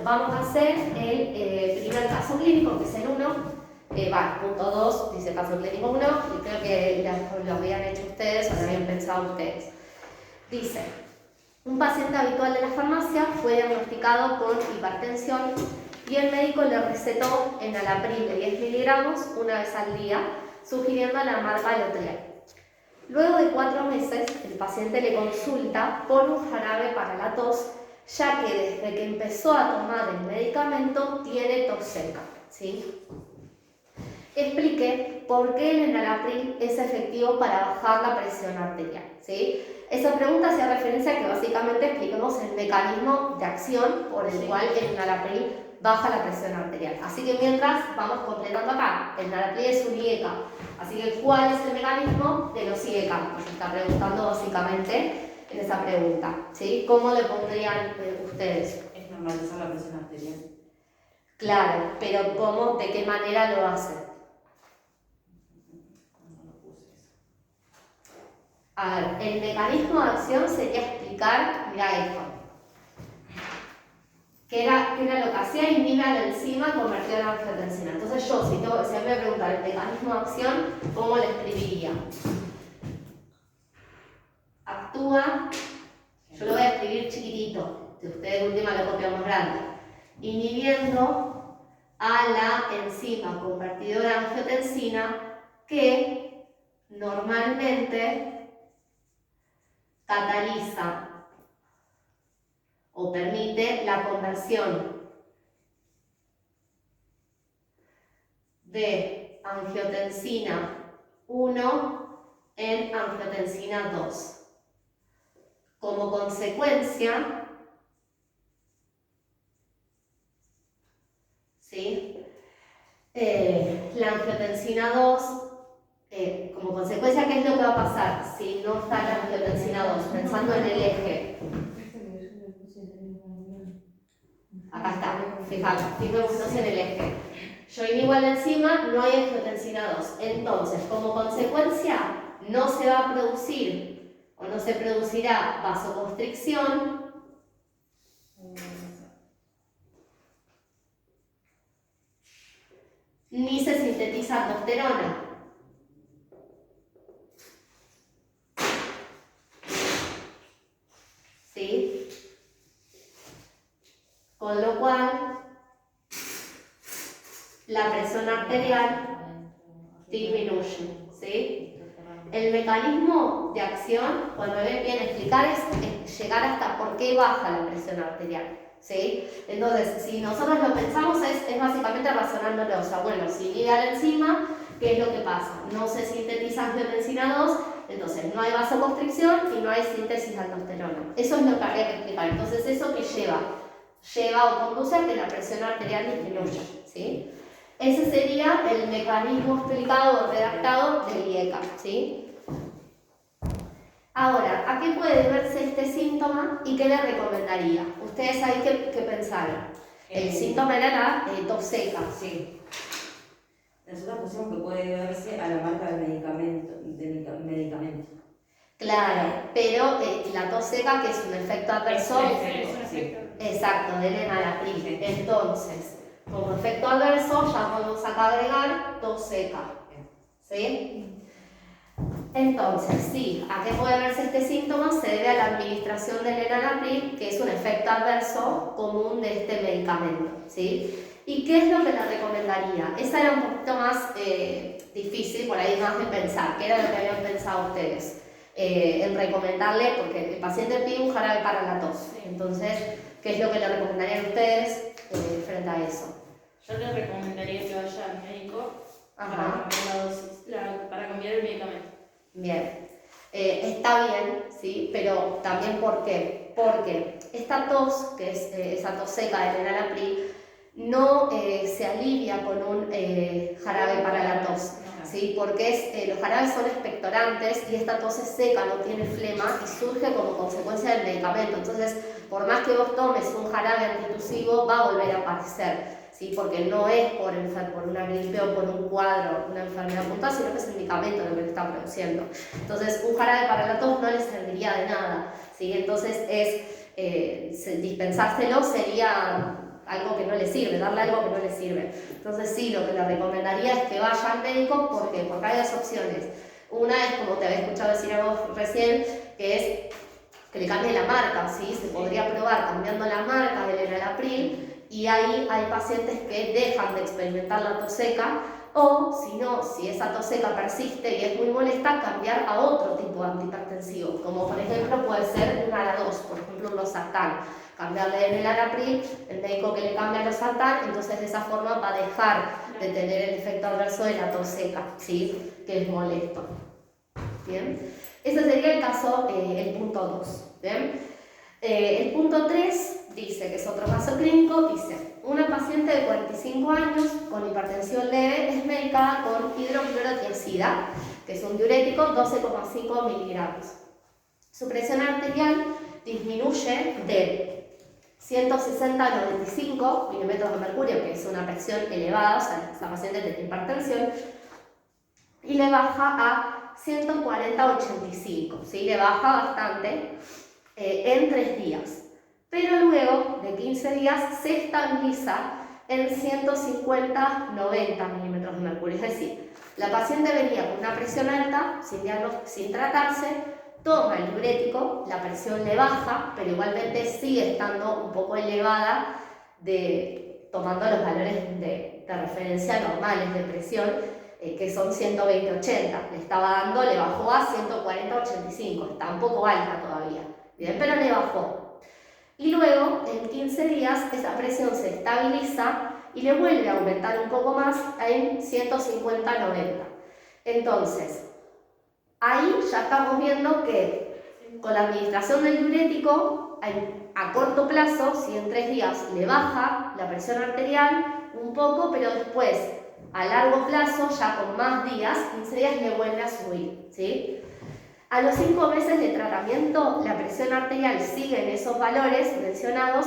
vamos a hacer el primer caso clínico, que es el 1. Punto 2 dice caso clínico 1, y creo que lo habían hecho ustedes o lo habían pensado ustedes. Dice, un paciente habitual de la farmacia fue diagnosticado con hipertensión y el médico le recetó enalapril de 10 miligramos una vez al día, sugiriendo la marca Lotrial. Luego de 4 meses, el paciente le consulta por un jarabe para la tos, ya que desde que empezó a tomar el medicamento tiene tos seca, ¿sí? Expliqué por qué el enalapril es efectivo para bajar la presión arterial, ¿sí? Esa pregunta hacía referencia a que básicamente explicamos el mecanismo de acción por el cual el enalapril baja la presión arterial. Así que mientras vamos completando acá, el enalapril es un IECA, así que ¿cuál es el mecanismo de los IECA? Nos está preguntando básicamente en esa pregunta, ¿sí? ¿Cómo le pondrían ustedes? Es normalizar la presión arterial. Claro, pero ¿cómo, de qué manera lo hacen? A ver, el mecanismo de acción sería explicar, mira esto, ¿qué era lo que hacía? Inhibe a la enzima convertida en angiotensina. Entonces yo, si a mí me preguntan el mecanismo de acción, ¿cómo lo escribiría? Actúa, yo lo voy a escribir chiquitito, si ustedes última lo copian más grande, inhibiendo a la enzima convertidora de angiotensina que normalmente cataliza o permite la conversión de angiotensina 1 en angiotensina 2. Como consecuencia, ¿sí? La angiotensina 2, como consecuencia, ¿qué es lo que va a pasar si no está la angiotensina 2? Pensando en el eje. Acá está, fijémonos en el eje. Yo inhibo la enzima, no hay angiotensina 2. Entonces, como consecuencia, no se va a producir o no se producirá vasoconstricción ni se sintetiza aldosterona. ¿Sí? Con lo cual, la presión arterial disminuye, ¿sí? El mecanismo de acción, cuando ven bien explicar, es llegar hasta por qué baja la presión arterial, ¿sí? Entonces, si nosotros lo pensamos, es básicamente razonándolo. O sea, bueno, si inhibe a la enzima, ¿qué es lo que pasa? No se sintetiza angiotensina 2, entonces no hay vasoconstricción y no hay síntesis de aldosterona. Eso es lo que habría que explicar. Entonces, ¿eso que lleva o conduce a que la presión arterial disminuya, ¿sí? Ese sería el mecanismo explicado o redactado del IECA, ¿sí? Ahora, ¿a qué puede deberse este síntoma y qué le recomendaría? Ustedes ahí qué pensaron. El síntoma era la tos seca. Sí. Nosotros pusimos que puede deberse a la marca del medicamento. Claro, pero la tos seca, que es un efecto adverso. Es un efecto. Exacto, del enalapril. Entonces, como efecto adverso, ya vamos acá a agregar tos seca. ¿Sí? Entonces, sí, ¿a qué puede verse este síntoma? Se debe a la administración del enalapril, que es un efecto adverso común de este medicamento, ¿sí? ¿Y qué es lo que le recomendaría? Esa era un poquito más difícil, por ahí más de pensar. ¿Qué era lo que habían pensado ustedes? En recomendarle, porque el paciente pide un jarabe para la tos. Entonces, ¿qué es lo que le recomendarían ustedes frente a eso? Yo le recomendaría que vaya al médico para cambiar la dosis, para cambiar el medicamento. Bien, está bien, ¿sí? Pero también ¿por qué? Porque esta tos, que es esa tos seca del enalapril, no se alivia con un jarabe para la tos, ¿sí? Porque los jarabes son expectorantes y esta tos es seca, no tiene flema y surge como consecuencia del medicamento. Entonces, por más que vos tomes un jarabe antitusivo, va a volver a aparecer, ¿sí? Porque no es por una gripe o por un cuadro, una enfermedad puntual, sino que es el medicamento lo que le está produciendo. Entonces, un jarabe para la tos no le serviría de nada, ¿sí? Entonces, dispensárselo sería algo que no le sirve, darle algo que no le sirve. Entonces sí, lo que le recomendaría es que vaya al médico. ¿Por qué? Porque hay dos opciones. Una es, como te había escuchado decir a vos recién, que es que le cambie la marca, ¿sí? Se podría probar cambiando la marca del enalapril, y ahí hay pacientes que dejan de experimentar la tos seca, o si no, si esa tos seca persiste y es muy molesta, cambiar a otro tipo de antihipertensivo, como por ejemplo puede ser un ARA-2, por ejemplo un losartán. Cambiarle el enalapril, el médico que le cambia el losartán, entonces de esa forma va a dejar de tener el efecto adverso de la tos seca, ¿sí? Que es molesto. ¿Bien? Ese sería el caso, el punto 2. ¿Bien? El punto 3 dice, que es otro caso clínico, dice: una paciente de 45 años con hipertensión leve es medicada con hidroclorotiazida, que es un diurético, 12,5 miligramos. Su presión arterial disminuye de 160 a 95 milímetros de mercurio, que es una presión elevada, o sea, esa paciente tiene hipertensión, y le baja a 140 a 85, ¿sí? Le baja bastante en 3 días. Pero luego de 15 días se estabiliza en 150-90 milímetros de mercurio. Es decir, la paciente venía con una presión alta, sin tratarse, toma el diurético, la presión le baja, pero igualmente sigue estando un poco elevada, tomando los valores de referencia normales de presión, que son 120-80. Le estaba dando, le bajó a 140-85, está un poco alta todavía, bien, pero le bajó. Y luego, en 15 días, esa presión se estabiliza y le vuelve a aumentar un poco más en 150-90. Entonces, ahí ya estamos viendo que con la administración del diurético, a corto plazo, si en 3 días le baja la presión arterial un poco, pero después, a largo plazo, ya con más días, 15 días, le vuelve a subir, ¿sí? A los 5 meses de tratamiento, la presión arterial sigue en esos valores mencionados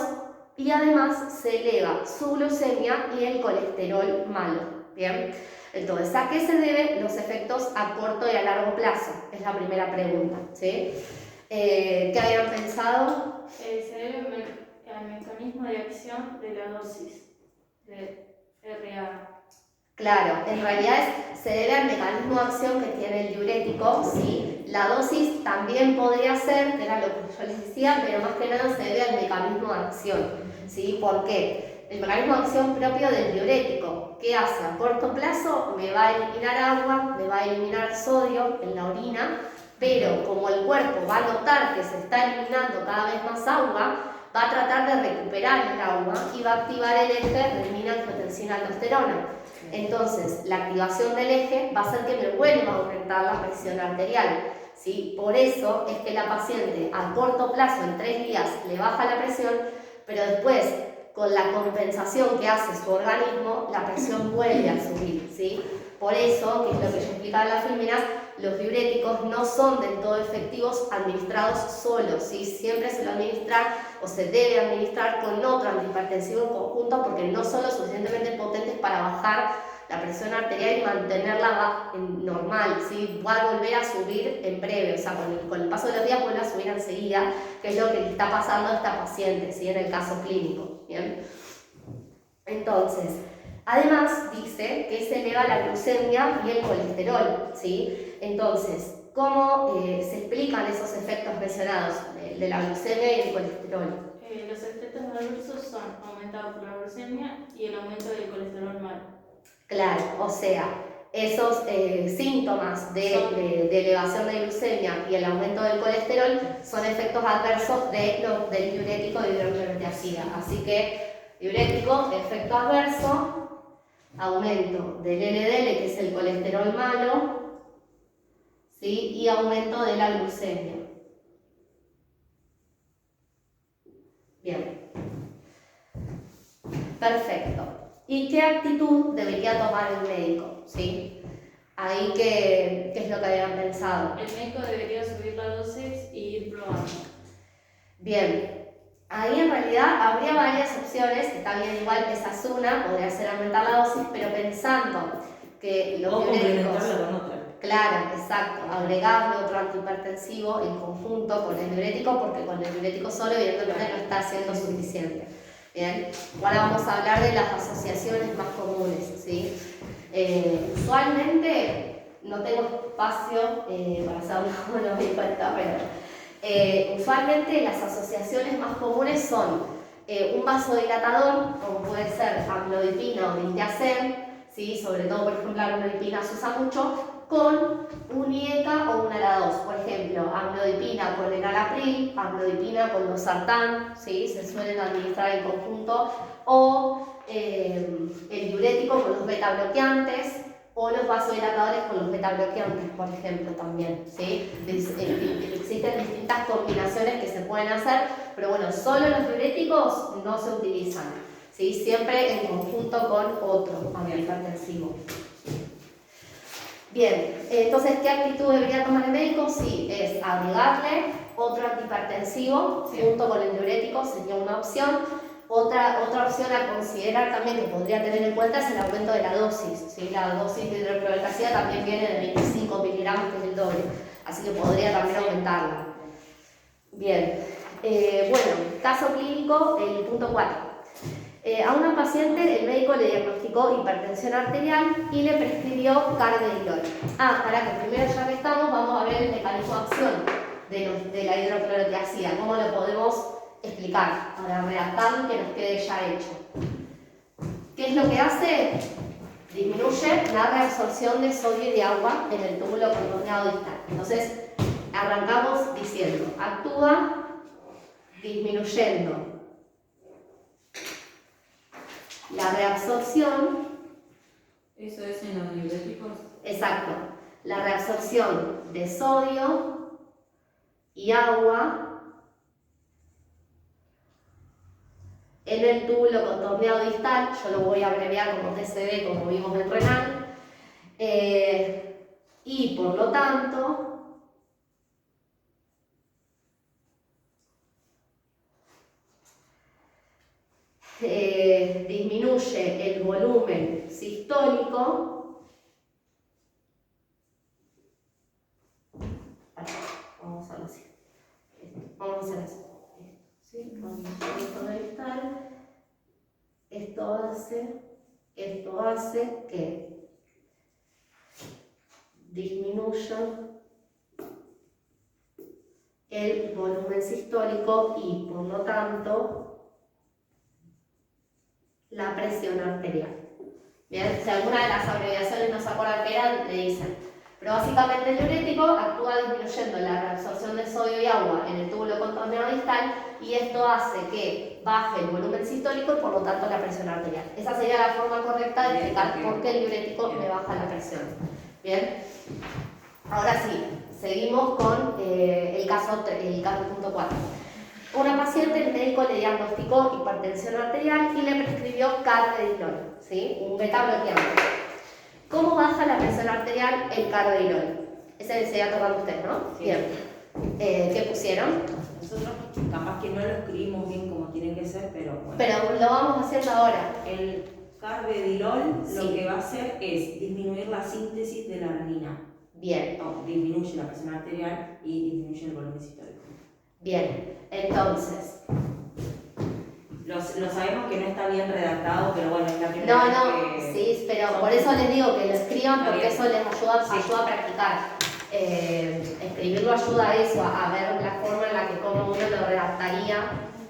y además se eleva su glucemia y el colesterol malo, ¿bien? Entonces, ¿a qué se deben los efectos a corto y a largo plazo? Es la primera pregunta, ¿sí? ¿Qué habían pensado? Se debe al mecanismo de acción de la dosis de RA. Claro, en realidad se debe al mecanismo de acción que tiene el diurético, ¿sí? La dosis también podría ser, que era lo que yo les decía, pero más que nada se debe al mecanismo de acción, ¿sí? ¿Por qué? El mecanismo de acción propio del diurético, ¿qué hace? A corto plazo me va a eliminar agua, me va a eliminar sodio en la orina, pero como el cuerpo va a notar que se está eliminando cada vez más agua, va a tratar de recuperar el agua y va a activar el eje renina-angiotensina-aldosterona. Entonces, la activación del eje va a hacer que me vuelva a aumentar la presión arterial, ¿sí? Por eso es que la paciente a corto plazo, en 3 días, le baja la presión, pero después, con la compensación que hace su organismo, la presión vuelve a subir, ¿sí? Por eso, que es lo que yo explicaba en las filminas, los diuréticos no son del todo efectivos administrados solos, ¿sí? Siempre se lo administra o se debe administrar con otro antihipertensivo en conjunto, porque no son lo suficientemente potentes para bajar la presión arterial y mantenerla normal, ¿sí? Va a volver a subir en breve, o sea, con el paso de los días vuelve a subir enseguida, que es lo que le está pasando a esta paciente, ¿sí? En el caso clínico, ¿bien? Entonces, además dice que se eleva la glucemia y el colesterol, ¿sí? Entonces, ¿cómo se explican esos efectos mencionados de la glucemia y el colesterol? Los efectos adversos son aumentados por la glucemia y el aumento del colesterol malo. Claro, o sea, esos síntomas de elevación de glucemia y el aumento del colesterol son efectos adversos del diurético de hidroclorotiazida. Así que, diurético, efecto adverso, aumento del LDL, que es el colesterol malo, ¿sí? Y aumento de la glucemia. Bien. Perfecto. ¿Y qué actitud debería tomar el médico? ¿Sí? Ahí, ¿qué es lo que habían pensado? El médico debería subir la dosis y ir probando. Bien. Ahí en realidad habría varias opciones, está bien, igual esa es una, podría ser aumentar la dosis, pero pensando que los diuréticos... complementarla con otra. Claro, exacto, agregarle otro antihipertensivo en conjunto con el diurético, porque con el diurético solo evidentemente no está siendo suficiente. Bien, ahora vamos a hablar de las asociaciones más comunes, ¿sí? Usualmente no tengo espacio para hacerlo, no me di cuenta, pero usualmente las asociaciones más comunes son un vasodilatador, como puede ser amlodipina o diltiazem, ¿sí? Sobre todo, por ejemplo, la amlodipina se usa mucho, con un IECA o un ALA2, por ejemplo, amlodipina con enalapril, amlodipina con losartán, ¿sí? Se suelen administrar en conjunto, o el diurético con los beta bloqueantes, o los vasodilatadores con los beta bloqueantes, por ejemplo, también, ¿sí? Existen distintas combinaciones que se pueden hacer, pero bueno, solo los diuréticos no se utilizan, ¿sí? Siempre en conjunto con otro antihipertensivo. Bien, entonces, ¿qué actitud debería tomar el médico? Sí, es agregarle otro antihipertensivo junto con el diurético, sería una opción. Otra opción a considerar también que podría tener en cuenta es el aumento de la dosis, ¿sí? La dosis de hidroclorotazida también viene de 25 miligramos, que es el doble, así que podría también aumentarla. Bien, bueno, caso clínico, el punto 4. A una paciente el médico le diagnosticó hipertensión arterial y le prescribió carvedilol. Para que primero, ya que estamos, vamos a ver el mecanismo de acción de la hidroclorotiazida, cómo lo podemos explicar para redactarlo y que nos quede ya hecho. ¿Qué es lo que hace? Disminuye la reabsorción de sodio y de agua en el túbulo contorneado distal. Entonces, arrancamos diciendo, actúa disminuyendo la reabsorción. ¿Eso es en los diuréticos? Exacto. La reabsorción de sodio y agua en el túbulo contorneado distal, yo lo voy a abreviar como TCD, como vimos en renal, y por lo tanto disminuye el volumen sistólico. Vamos a hacerlo así. Vamos a hacer así. ¿Sí? Esto hace que disminuya el volumen sistólico y por lo tanto la presión arterial. Bien, si alguna de las abreviaciones no se acuerdan qué eran, le dicen. Pero básicamente el diurético actúa disminuyendo la reabsorción de sodio y agua en el túbulo contorneado distal y esto hace que baje el volumen sistólico y por lo tanto la presión arterial. Esa sería la forma correcta de explicar por qué el diurético me baja la presión. Bien, ahora sí, seguimos con el caso punto 4. Una paciente, el médico le diagnosticó hipertensión arterial y le prescribió carvedilol, ¿sí? Un beta bloqueante. ¿Cómo baja la presión arterial el carvedilol? Ese le seguía tocando a usted, ¿no? Sí. Bien. ¿Qué pusieron? Nosotros capaz que no lo escribimos bien como tiene que ser, pero bueno. Pero lo vamos haciendo ahora. El carvedilol Sí. lo que va a hacer es disminuir la síntesis de la renina. Bien. Disminuye la presión arterial y disminuye el volumen sistólico. Bien. Entonces. Lo sabemos que no está bien redactado, pero bueno, es la primera No, vez que... sí, pero por eso les digo que lo escriban Está porque bien. eso les ayuda, Sí. ayuda a practicar. Escribirlo ayuda a eso, a ver la forma en la que como uno lo redactaría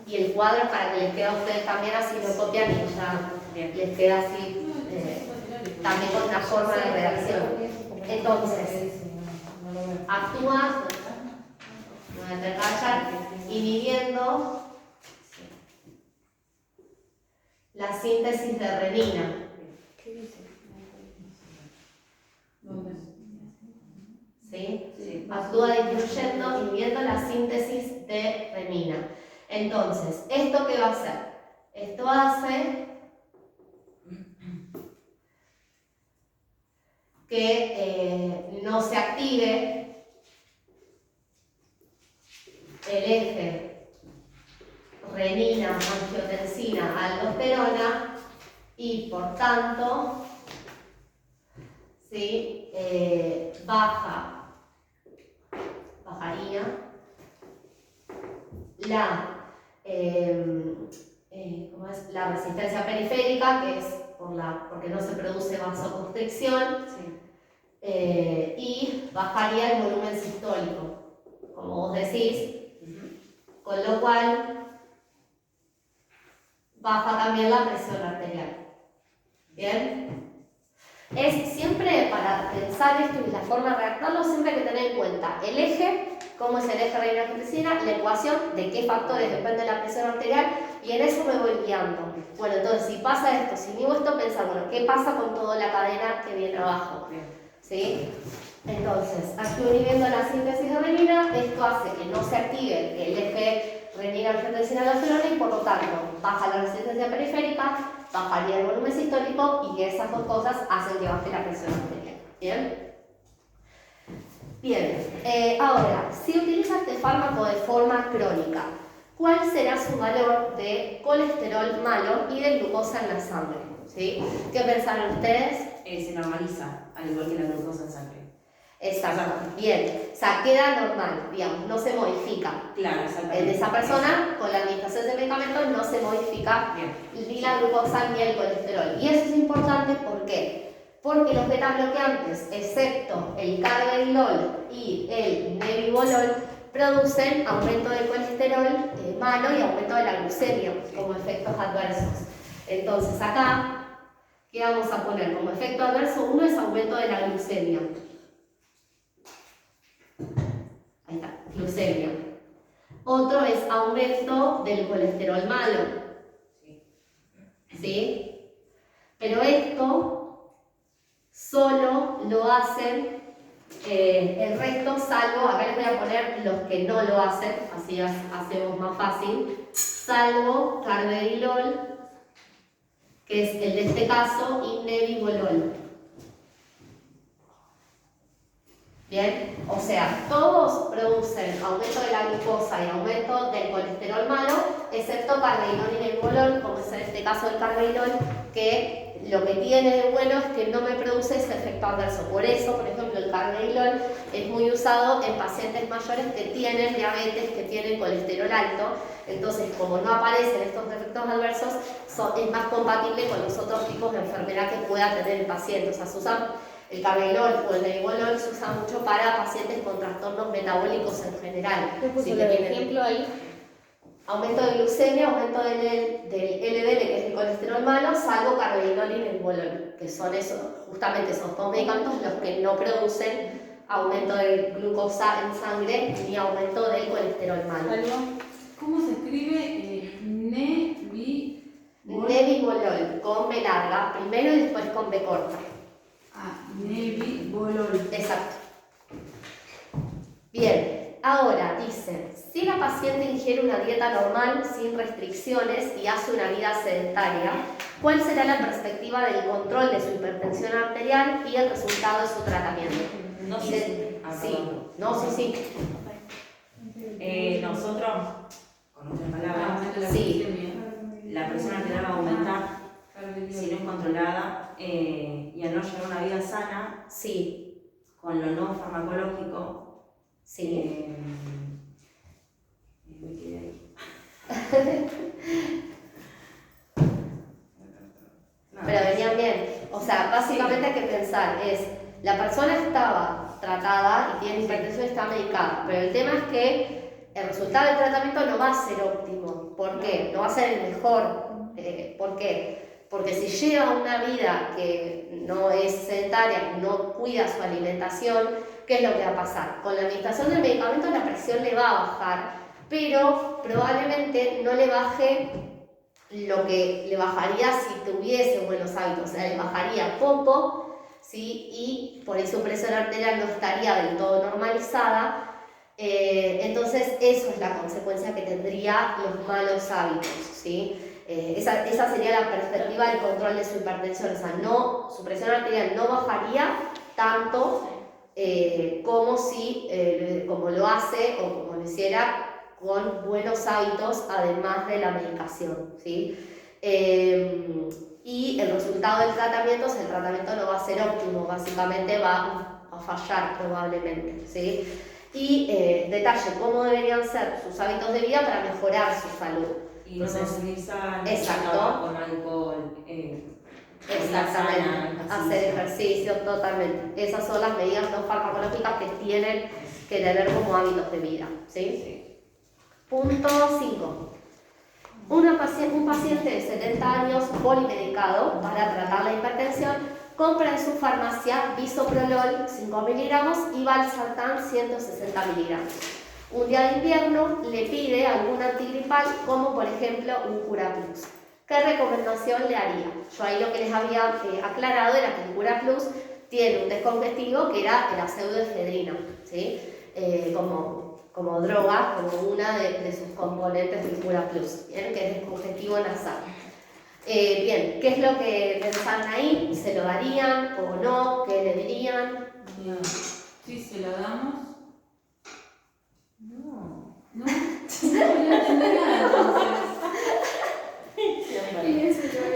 y el cuadro para que les quede a ustedes también, así lo copian y ya Bien. les queda así también con una forma de redacción. Entonces, actúa, no voy a tener que callar, inhibiendo la síntesis de renina. ¿Sí? Sí. Actúa disminuyendo, inhibiendo la síntesis de renina. Entonces, ¿esto qué va a hacer? Esto hace que no se active el eje renina, angiotensina, aldosterona y por tanto ¿sí? Bajaría la ¿cómo es? La resistencia periférica, que es porque no se produce vasoconstricción, Sí. y bajaría el volumen sistólico, como vos decís, con lo cual baja también la presión arterial. ¿Bien? Es siempre, para pensar esto y la forma de redactarlo, siempre hay que tener en cuenta el eje, cómo es el eje renina-angiotensina, la ecuación de qué factores depende de la presión arterial, y en eso me voy guiando. Bueno, entonces si pasa esto, si mido esto, pensar, bueno, ¿qué pasa con toda la cadena que viene abajo? ¿Sí? Entonces, aquí uniendo la síntesis de renina, esto hace que no se active el eje renina-angiotensina-aldosterona y por lo tanto baja la resistencia periférica, bajaría el volumen sistólico y esas dos cosas hacen que baje la presión arterial. ¿Bien? Bien, ahora, si utiliza este fármaco de forma crónica, ¿cuál será su valor de colesterol malo y de glucosa en la sangre? ¿Sí? ¿Qué pensaron ustedes? Se normaliza, al igual que la glucosa en sangre. Exacto, bien, o sea, queda normal, digamos, no se modifica. Claro, exactamente. En esa persona, con la administración de medicamentos, no se modifica ni la glucosa ni el colesterol. Y eso es importante, ¿por qué? Porque los beta-bloqueantes, excepto el carvedilol y el nebivolol, producen aumento del colesterol malo y aumento de la glucemia como efectos adversos. Entonces acá, ¿qué vamos a poner como efecto adverso? Uno es aumento de la glucemia. Ahí está, glucemia. Otro es aumento del colesterol malo. ¿Sí? Pero esto solo lo hacen el resto, salvo, acá les voy a poner los que no lo hacen, así hacemos más fácil, salvo carvedilol, que es el de este caso, y nebivolol. Bien, o sea, todos producen aumento de la glucosa y aumento del colesterol malo, excepto carvedilol y nebivolol, como es en este caso el carvedilol, que lo que tiene de bueno es que no me produce ese efecto adverso. Por eso, por ejemplo, el carvedilol es muy usado en pacientes mayores que tienen diabetes, que tienen colesterol alto. Entonces, como no aparecen estos efectos adversos, es más compatible con los otros tipos de enfermedad que pueda tener el paciente. O sea, se usa el carvedilol o el nebivolol se usa mucho para pacientes con trastornos metabólicos en general. ¿Qué puso Sí, el que tienen ejemplo ahí? aumento de glucemia, aumento del LDL, que es el colesterol malo, salvo carvedilol y nebivolol, que son justamente esos dos medicamentos los que no producen aumento de glucosa en sangre ni aumento del colesterol malo. ¿Cómo se escribe Nebivolol, con B larga, primero y después con B corta. Nebivolol. Exacto. Bien, ahora dice, si la paciente ingiere una dieta normal, sin restricciones y hace una vida sedentaria, ¿cuál será la perspectiva del control de su hipertensión arterial y el resultado de su tratamiento? No Y sé. sí. Nosotros, con otras palabras, Sí. la presión arterial va a aumentar si no es controlada y al no llevar una vida sana, Sí, con lo no farmacológico, sí. me quedé ahí. Pero venían bien. O sea, básicamente hay que pensar, la persona estaba tratada y tiene hipertensión y está medicada, pero el tema es que el resultado del tratamiento no va a ser óptimo. ¿Por qué? No va a ser el mejor. ¿Por qué? Porque si lleva una vida que no es sedentaria, que no cuida su alimentación, ¿qué es lo que va a pasar? Con la administración del medicamento la presión le va a bajar, pero probablemente no le baje lo que le bajaría si tuviese buenos hábitos, o sea, le bajaría poco, ¿sí? Y por eso su presión arterial no estaría del todo normalizada. Entonces eso es la consecuencia que tendría los malos hábitos, ¿sí? Esa sería la perspectiva del control de su hipertensión, o sea, su presión arterial no bajaría tanto como lo hace o como lo hiciera con buenos hábitos, además de la medicación, ¿sí? Y el resultado del tratamiento, el tratamiento no va a ser óptimo, básicamente va a fallar probablemente, ¿sí? Y detalle, cómo deberían ser sus hábitos de vida para mejorar su salud. Y no Entonces, consumir sal, exacto. con alcohol, Exactamente, sana, hacer ejercicio, totalmente. Esas son las medidas no farmacológicas que tienen que tener como hábitos de vida, ¿sí? Punto 5. Un paciente de 70 años polimedicado para tratar la hipertensión compra en su farmacia bisoprolol 5 miligramos y valsartán 160 miligramos. Un día de invierno le pide algún antigripal como por ejemplo un Curaplus. ¿Qué recomendación le haría? Yo ahí lo que les había aclarado era que el Curaplus tiene un descongestivo que era la pseudoefedrina, ¿sí? Como droga, como una de sus componentes del Curaplus, ¿bien? Que es descongestivo nasal. Bien, ¿qué es lo que pensaban ahí? ¿Se lo darían o no? ¿Qué le dirían? Sí, se lo damos. No. No, no entendí nada entonces.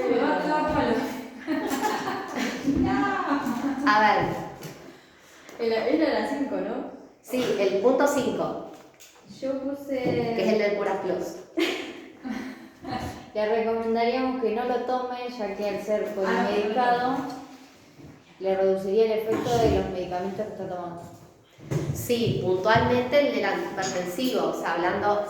Me va a cagar palo. No. A ver, Era la 5, ¿no? sí, el punto 5, Yo puse. que es el del Curaplus. Le recomendaríamos que no lo tome, ya que al ser polimedicado le reduciría el efecto de los medicamentos que está tomando. Sí, puntualmente el del antihipertensivo, o sea, hablando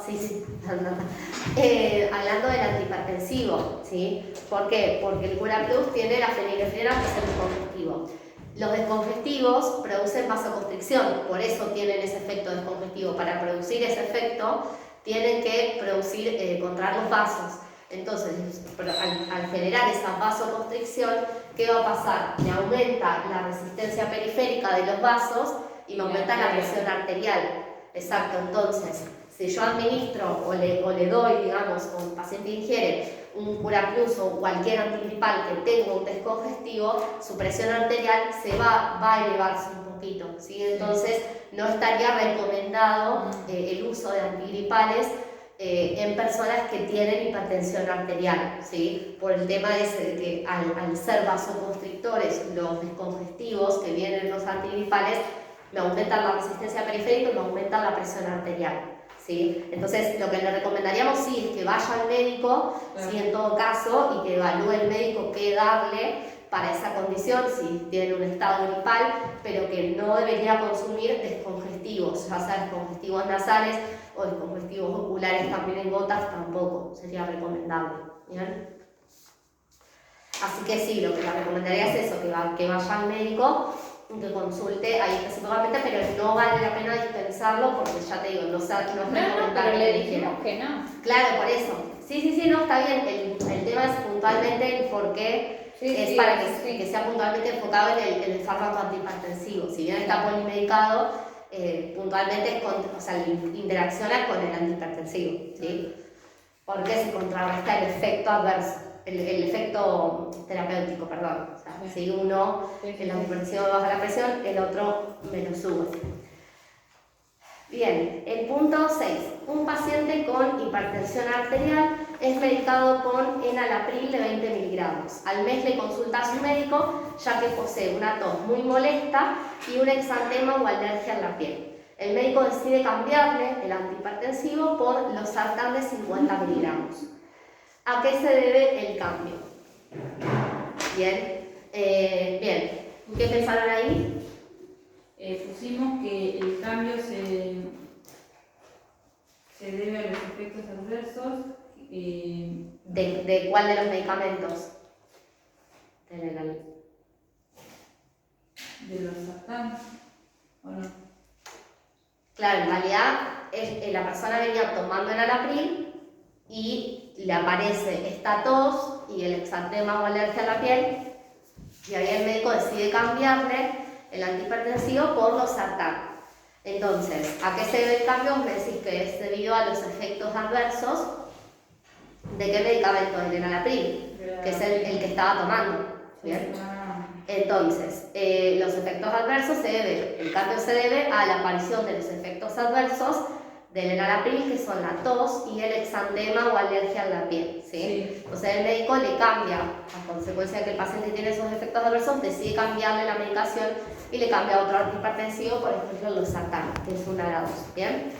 del antihipertensivo, ¿sí? ¿Por qué? Porque el Curaplus tiene la fenilefrina, que es el descongestivo. Los descongestivos producen vasoconstricción, por eso tienen ese efecto descongestivo. Para producir ese efecto, tienen que contraer los vasos. Entonces, al generar esa vasoconstricción, ¿qué va a pasar? Me aumenta la resistencia periférica de los vasos y me aumenta la presión arterial. Exacto, entonces, si yo administro o le doy, digamos, o un paciente ingiere un Curaplus o cualquier antigripal que tenga un descongestivo, su presión arterial va a elevarse un poquito, ¿sí? Entonces, no estaría recomendado el uso de antigripales en personas que tienen hipertensión arterial, ¿sí? Por el tema ese de que al ser vasoconstrictores, los descongestivos que vienen en los antigripales me aumentan la resistencia periférica y me aumentan la presión arterial, ¿sí? Entonces, lo que le recomendaríamos sí es que vaya al médico, ¿sí? En todo caso, y que evalúe el médico qué darle para esa condición, si tiene un estado gripal, pero que no debería consumir descongestivos, ya sea descongestivos nasales o descongestivos oculares también en gotas, tampoco sería recomendable, ¿bien? Así que sí, lo que le recomendaría es eso, que vaya al médico, que consulte ahí específicamente, pero no vale la pena dispensarlo porque ya te digo, no es recomendable. Pero le dijimos que no. Claro, por eso. Sí, no, está bien. El tema es puntualmente el por qué. Es para que sea puntualmente enfocado en el fármaco antihipertensivo. Si bien está polimedicado, puntualmente interacciona con el antihipertensivo, ¿sí? Porque se contrarresta el efecto adverso, el efecto terapéutico, perdón. O sea, si uno, el antihipertensivo me baja la presión, el otro me lo sube. Bien, el punto 6. Un paciente con hipertensión arterial es medicado con enalapril de 20 miligramos. Al mes le consulta a su médico, ya que posee una tos muy molesta y un exantema o alergia en la piel. El médico decide cambiarle el antihipertensivo por losartán de 50 miligramos. ¿A qué se debe el cambio? Bien, ¿qué pensaron ahí? Pusimos que el cambio se debe a los efectos adversos. ¿De cuál de los medicamentos? De los sartán, ¿o no? Claro, en realidad la persona venía tomando enalapril y le aparece esta tos y el exantema o alergia a la piel, y ahí el médico decide cambiarle el antihipertensivo por losartán. Entonces, ¿a qué se debe el cambio? Me decís que es debido a los efectos adversos. ¿De qué medicamento? El enalapril, que es el que estaba tomando. ¿Bien? Entonces, los efectos adversos el cambio se debe a la aparición de los efectos adversos del enalapril, que son la tos y el exantema o alergia en la piel, ¿sí? Entonces el médico le cambia, a consecuencia de que el paciente tiene esos efectos adversos, decide cambiarle la medicación y le cambia a otro antihipertensivo, por ejemplo el losartán, que es una de las dos, ¿bien?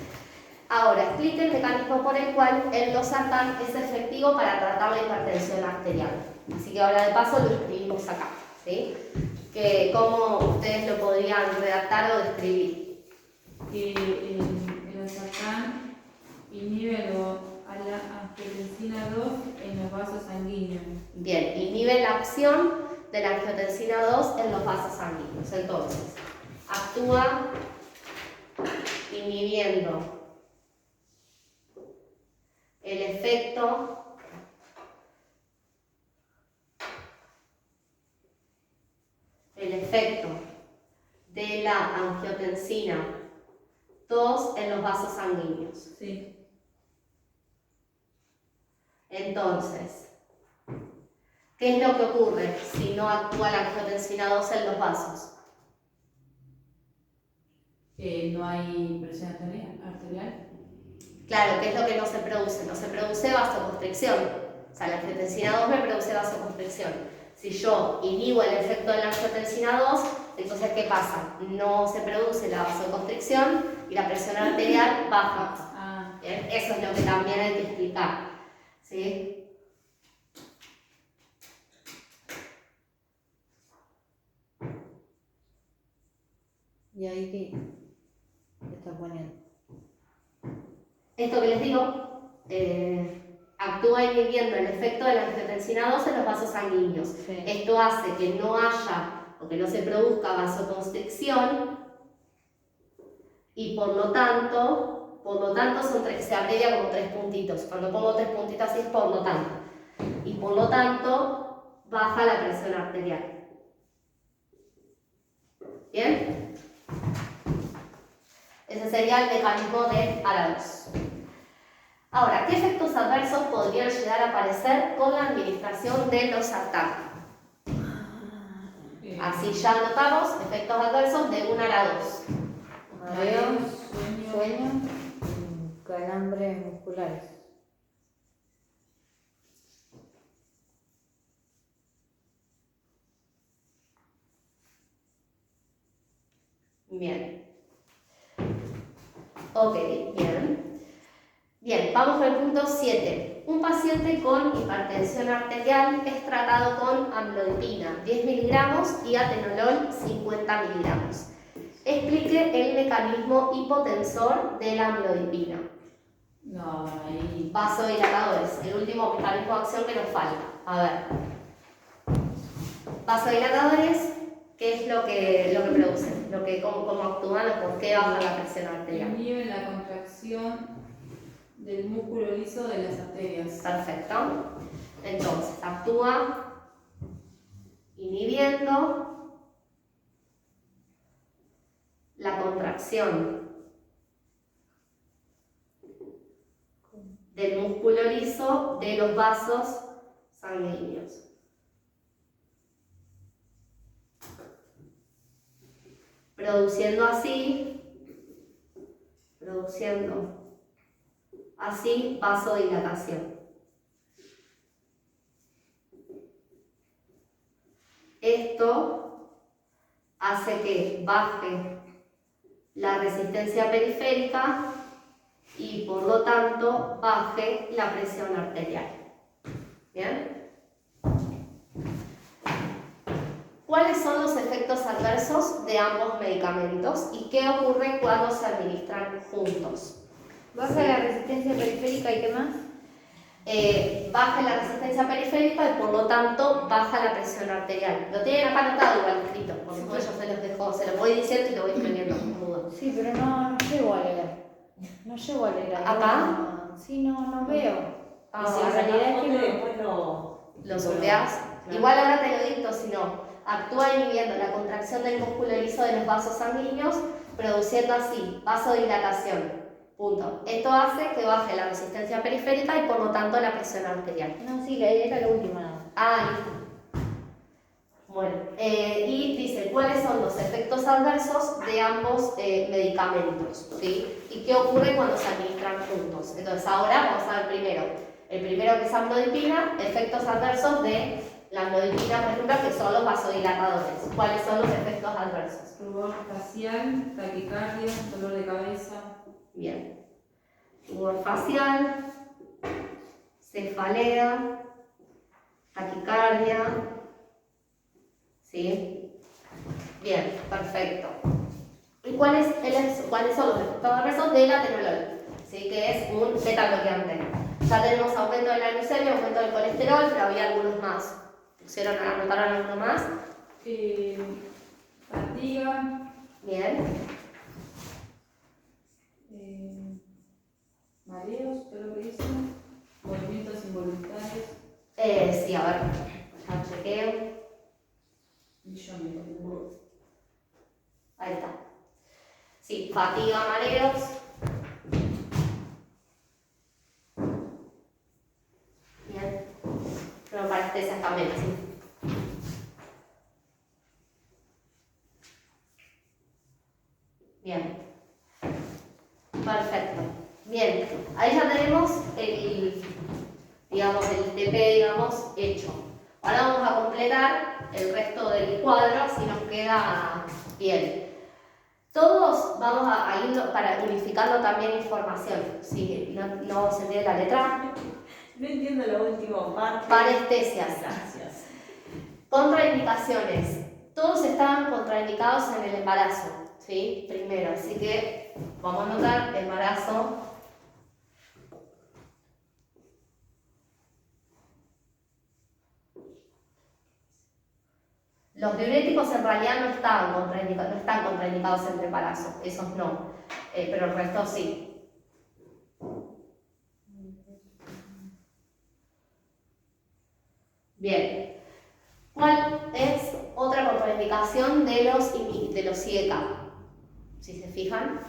Ahora, explique el mecanismo por el cual el losartán es efectivo para tratar la hipertensión arterial. Así que ahora de paso lo escribimos acá, ¿sí? Que cómo ustedes lo podrían redactar o describir. Que el losartán inhibe a la angiotensina 2 en los vasos sanguíneos. Bien, inhibe la acción de la angiotensina 2 en los vasos sanguíneos. Entonces, actúa inhibiendo el efecto de la angiotensina 2 en los vasos sanguíneos. Sí. Entonces, ¿qué es lo que ocurre si no actúa la angiotensina 2 en los vasos? No hay presión arterial. Claro, ¿qué es lo que no se produce? No se produce vasoconstricción. O sea, la angiotensina 2 me produce vasoconstricción. Si yo inhibo el efecto de la angiotensina 2, entonces ¿qué pasa? No se produce la vasoconstricción y la presión arterial baja. ¿Bien? Eso es lo que también hay que explicar. ¿Sí? ¿Y ahí qué está poniendo? Esto que les digo, actúa inhibiendo el efecto de la angiotensina 2 en los vasos sanguíneos. Sí. Esto hace que no haya o que no se produzca vasoconstricción y por lo tanto se abrevia como 3 puntitos. Cuando pongo 3 puntitos así es por lo tanto. Y por lo tanto baja la presión arterial. ¿Bien? Ese sería el mecanismo de ARA2. Ahora, ¿qué efectos adversos podrían llegar a aparecer con la administración de losartán? Así ya notamos efectos adversos de un ARA2. Mareo, sueño, calambres musculares. Bien. Ok, bien. Bien, vamos con el punto 7. Un paciente con hipertensión arterial es tratado con amlodipina 10 miligramos y atenolol 50 miligramos. Explique el mecanismo hipotensor de la amlodipina. No, ahí. Vasodilatadores, el último mecanismo de acción que nos falta. A ver. Vasodilatadores, ¿qué es lo que producen? ¿Cómo actúan o por qué baja la presión arterial? Inhiben la contracción del músculo liso de las arterias. Perfecto. Entonces, actúa inhibiendo la contracción del músculo liso de los vasos sanguíneos. Produciendo así vasodilatación. Esto hace que baje la resistencia periférica y por lo tanto baje la presión arterial. ¿Bien? ¿Cuáles son los efectos adversos de ambos medicamentos y qué ocurre cuando se administran juntos? Baja la resistencia periférica y qué más. Baja la resistencia periférica y por lo tanto baja la presión arterial. Lo tienen acá anotado igual escrito, porque después yo se los voy diciendo y lo voy escribiendo como duda. Sí, pero no llego a leer. No llego a leer. ¿Acá? Sí, no veo. Ah, Y si en lo realidad es sacamos que después ¿Lo surveás? Claro. Igual ahora te lo dicto, si no. Actúa inhibiendo la contracción del músculo liso de los vasos sanguíneos, produciendo así vasodilatación. Punto. Esto hace que baje la resistencia periférica y por lo tanto la presión arterial. No, sí, era la última nada. Ah, listo. Bueno, y dice cuáles son los efectos adversos de ambos medicamentos, ¿sí? Y qué ocurre cuando se administran juntos. Entonces ahora vamos a ver primero. El primero que es amlodipina, efectos adversos de la amlodipina, por ejemplo, que son los vasodilatadores. ¿Cuáles son los efectos adversos? Rubor facial, taquicardia, dolor de cabeza. Bien. tumor facial, cefalea, taquicardia, ¿sí? Bien, perfecto. ¿Y cuáles son los efectos adversos del atenolol? ¿Sí? Que es un beta-bloqueante. Ya tenemos aumento de la glucemia, aumento del colesterol, pero había algunos más. ¿Anotaron alguno más? Fatiga. Bien. Mareos, todo lo que dice. Movimientos involuntarios. Sí, a ver, ya chequeo. Ahí está. Sí, fatiga, mareos. Bien. Pero parestesias también, sí. Bien. Perfecto. Bien. Ahí ya tenemos el TP, hecho. Ahora vamos a completar el resto del cuadro, así nos queda bien. Todos vamos a ir para unificando también información. Si no se entiende la letra. No entiendo la última parte. Parestesias. Gracias. Contraindicaciones. Todos estaban contraindicados en el embarazo, ¿sí? Primero, así que vamos a anotar embarazo. Los diuréticos en realidad no están contraindicados en el embarazo, esos no, pero el resto sí. Bien. ¿Cuál es otra contraindicación de los IECA? Si se fijan.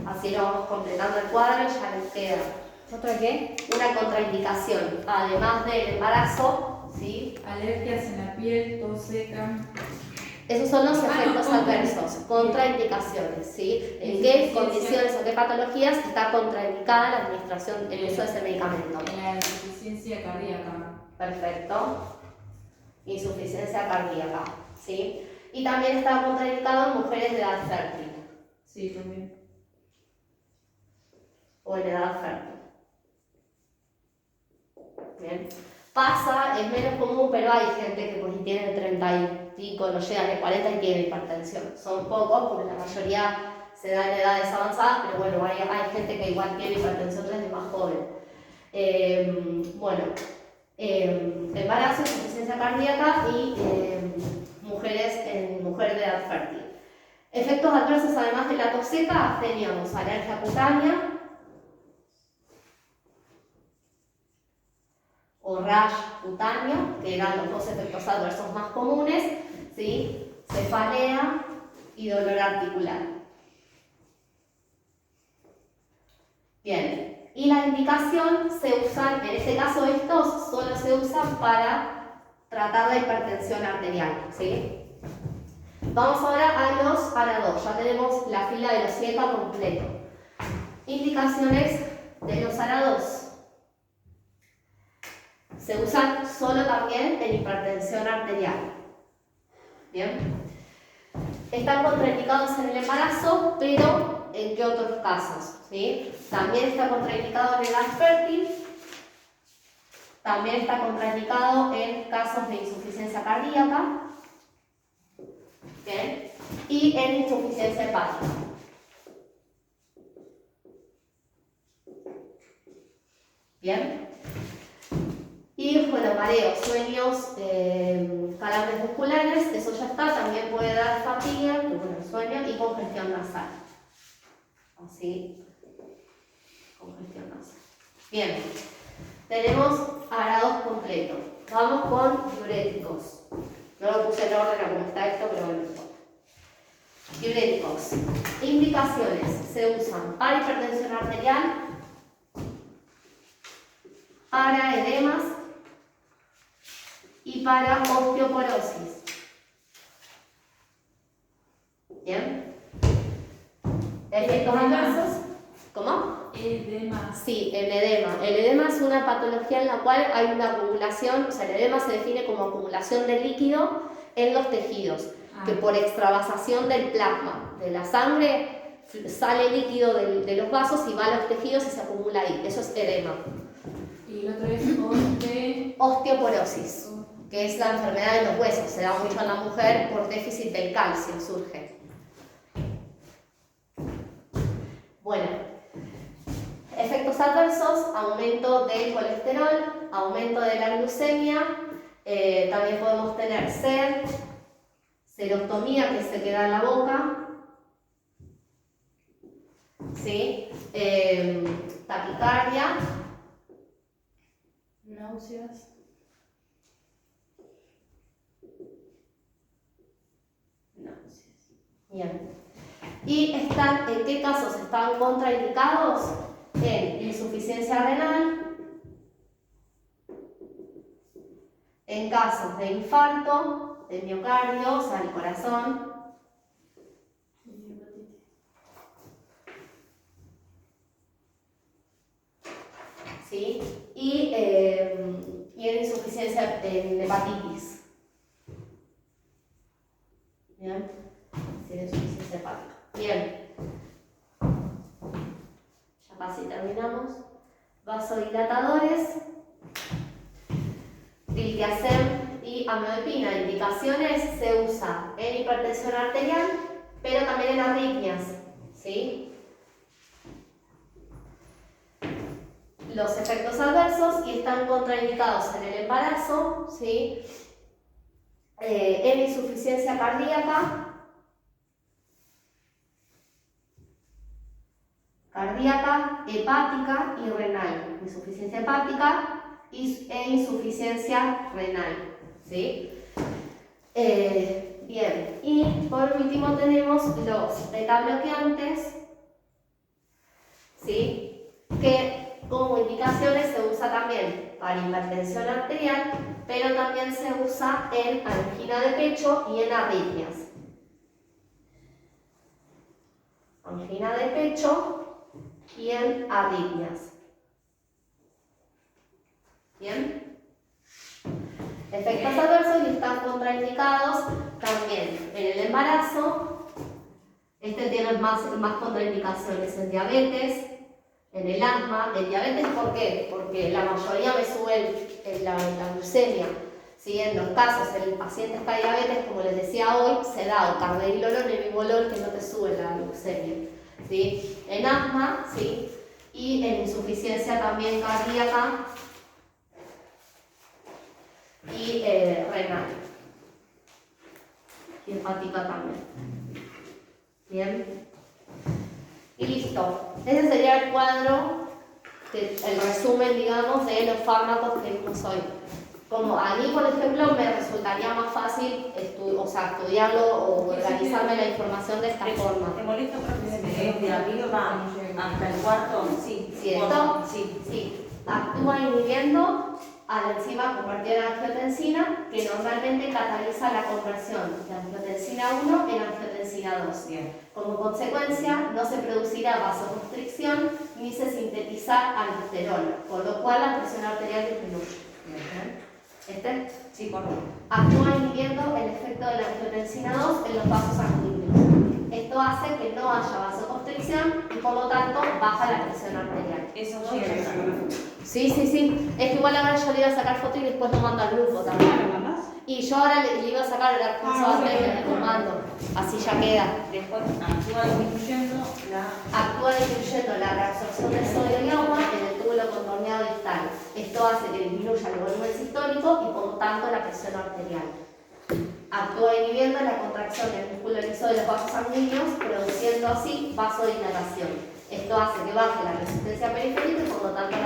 Así lo vamos completando el cuadro y ya les queda. ¿Otra qué? Una contraindicación, además del embarazo, ¿sí? Alergias en la piel, tos seca. Esos son los efectos adversos, contraindicaciones, ¿sí? ¿En qué condiciones o qué patologías está contraindicada la administración, el uso de ese medicamento? En la insuficiencia cardíaca. Perfecto. Insuficiencia cardíaca, ¿sí? Y también está contraindicado en mujeres de edad fértil. Sí, también. O en edad fértil. Bien. Pasa, es menos común, pero hay gente que pues tiene 30 y pico, no llegan a 40 y tiene hipertensión. Son pocos, porque la mayoría se da en edades avanzadas, pero bueno, hay gente que igual tiene hipertensión desde más joven. Embarazo, insuficiencia cardíaca y mujeres de edad fértil. Efectos adversos, además de la tos seca, teníamos alergia cutánea o rash cutáneo, que eran los dos efectos adversos más comunes, ¿sí? Cefalea y dolor articular. Bien, y la indicación se usan, en este caso estos solo se usan para tratar la hipertensión arterial, ¿sí? Vamos ahora a los ARA2, ya tenemos la fila de los IECA completo. Indicaciones de los ARA2. Se usan solo también en hipertensión arterial. Bien. Están contraindicados en el embarazo, pero ¿en qué otros casos? ¿Sí? También está contraindicado en edad fértil. También está contraindicado en casos de insuficiencia cardíaca. Bien. Y en insuficiencia hepática. Bien. Y bueno, mareos, sueños, calambres musculares, eso ya está, también puede dar fatiga, sueño y congestión nasal. Así, congestión nasal. Bien, tenemos ARA2 completo. Vamos con diuréticos. No lo puse en orden a como está esto, pero bueno. Diuréticos. Indicaciones, se usan para hipertensión arterial, para edemas y para osteoporosis. Bien. Efectos adversos. ¿Cómo? Edema. Sí, el edema. El edema es una patología en la cual hay una acumulación, o sea, el edema se define como acumulación de líquido en los tejidos, que por extravasación del plasma de la sangre sale líquido de los vasos y va a los tejidos y se acumula ahí. Eso es edema. Y el otro es Osteoporosis, que es la enfermedad de los huesos. Se da mucho en la mujer por déficit del calcio, surge. Bueno, efectos adversos: aumento del colesterol, aumento de la glucemia, también podemos tener sed, serostomía, que se queda en la boca, ¿sí? Taquicardia, Náuseas. Bien. ¿Y en qué casos están contraindicados? En insuficiencia renal, en casos de infarto, de miocardio, o sea, el corazón, ¿sí? Y en insuficiencia en hepatitis. Bien, tiene insuficiencia hepática. Bien, ya casi terminamos. Vasodilatadores, diltiazem y amlodipina. Indicaciones: se usa en hipertensión arterial, pero también en arritmias, ¿sí? Los efectos adversos, y están contraindicados en el embarazo, ¿sí? En insuficiencia cardíaca, hepática y renal. Insuficiencia hepática e insuficiencia renal, ¿sí? Bien, y por último tenemos los beta-bloqueantes, ¿sí? Que como indicaciones se usa también para hipertensión arterial, pero también se usa en angina de pecho y en arritmias. Angina de pecho y en arritmias. ¿Bien? Efectos adversos, y están contraindicados también en el embarazo. Este tiene más contraindicaciones: en diabetes, en el asma. En diabetes, ¿por qué? Porque la mayoría me sube la glucemia, ¿sí? En los casos, en el paciente está diabetes, como les decía hoy, se da o carvedilol o nebivolol, que no te sube la glucemia, ¿sí? En asma, ¿sí? Y en insuficiencia también cardíaca y renal. Y hepática también. Bien. Y listo. Ese sería el cuadro, el resumen, digamos, de los fármacos que vimos hoy. Como a mí, por ejemplo, me resultaría más fácil estudiarlo o organizarme la información de esta forma. ¿Te molesta, profe, de amigo va hasta el cuarto? Sí. ¿Sí, esto? Sí. Sí. Actúa inhibiendo a la enzima convertida en angiotensina, que normalmente cataliza la conversión de angiotensina 1 en angiotensina 2. Bien. Como consecuencia, no se producirá vasoconstricción ni se sintetizará aldosterona, por lo cual la presión arterial disminuye. Bien. Sí, por favor. Actúa inhibiendo el efecto de la angiotensina 2 en los vasos sanguíneos. Esto hace que no haya vasoconstricción y por lo tanto baja la presión arterial. Eso llega. Sí. Es que igual ahora yo le iba a sacar foto y después lo mando al grupo también. ¿Me mandás? Y yo ahora le iba a sacar el Alfonso antes y lo mando. Así ya queda. Después actúa disminuyendo Actúa disminuyendo la reabsorción de sodio y agua en el túbulo contorneado distal. Esto hace que disminuya el volumen sistólico y por lo tanto la presión arterial. Actúa inhibiendo la contracción del músculo liso de los vasos sanguíneos, produciendo así vasodilatación. Esto hace que baje la resistencia periférica y por lo tanto la